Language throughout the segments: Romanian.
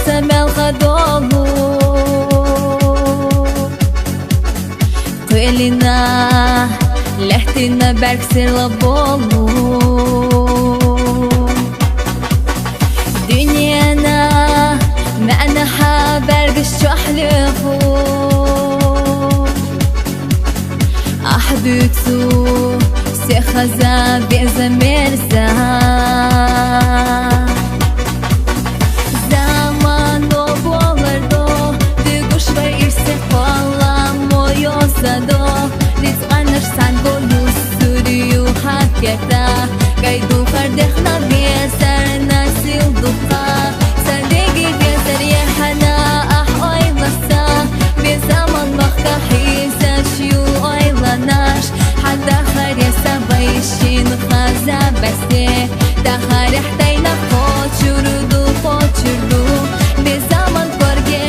سمالها دولو قيلنا لحتنا بركسر لبولو دنيانا معنا حابرقش تحلفو أحدوتو سيخزا بيزا مرزا Zamanı bolardo Düguş var irse falan moyosado Rizqanırsan golu sürüyü haketa Gaydu kardexna beser nasil duqa Sandegi beser yehana ah oylasa Bir zaman bakta hizaşyu oylanaş Hatta haresa bayşin haza beste Daha rehtayna koçurdu koçurdu Bir zaman korge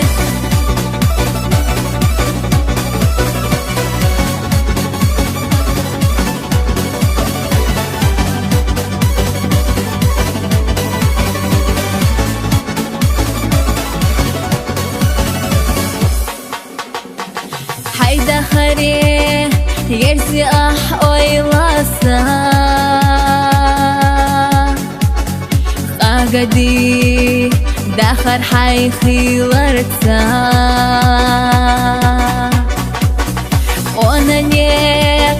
Hayda hare yersi ah oylasa قدي داخر حيخي ورتا وانا نيك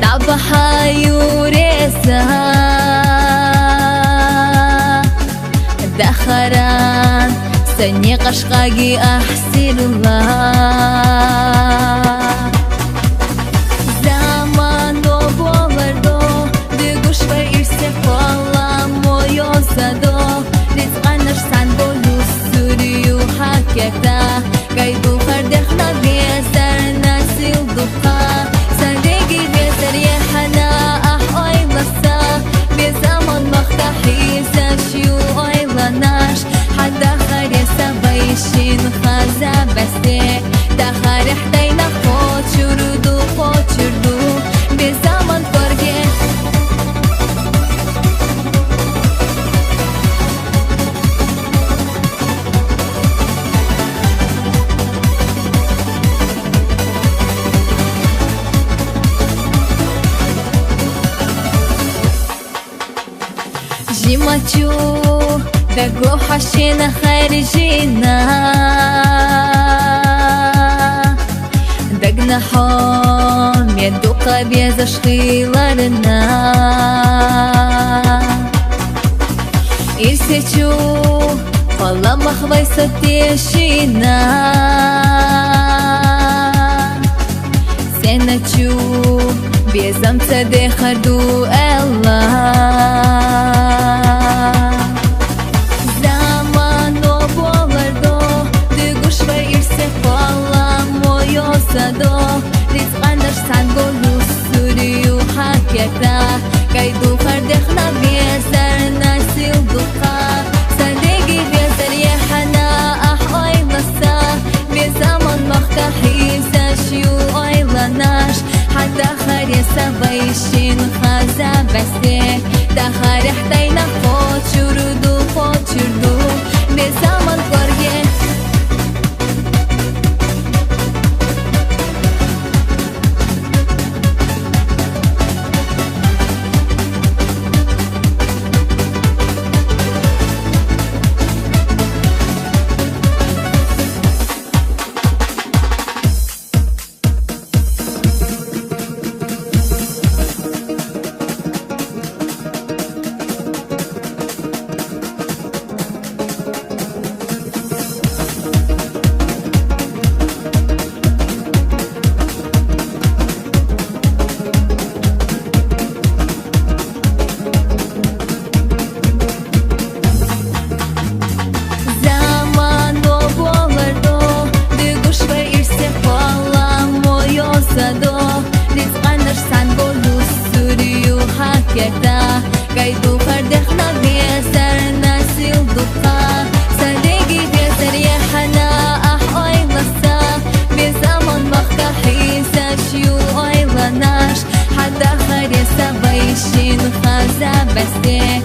دعبا حيوريسا داخران سني قشقاقي احسن الله زمان وبولردو دقوش فايرسي فالله مويوزادو Rizqanırsan golu sürüyü haketa Gaydu kardexna bezer nasil duqa Sandegi bezer yehana ah oylasa Bir zaman bakta hizaşyu oylanaş Hatta haresa bayşin haza beste Daha rehtayna koçurdu koçurdu Bir zaman korge Жимачу дагу хашина харжина Дагна хом ядука беза шхиларна Ирсечу фала махвай сатешина Сеначу безам цаде харду элла Rizqanırsan golu sürüyü haketa Gaydu kardexna bezer nasil duqa Sandegi bezer yehana ah oylasa Bir zaman bakta hizaşyu oylanaş Hatta haresa bayşin haza beste Daha rehtayna koçurdu koçurdu Bir zaman korge Rizqanırsan golu sürüyü haketa Gaydu kardexna bezer nasil duqa Sandegi bezer yehana ah oylasa Bir zaman bakta hizaşyu oylanaş Hatta haresa bayşin haza beste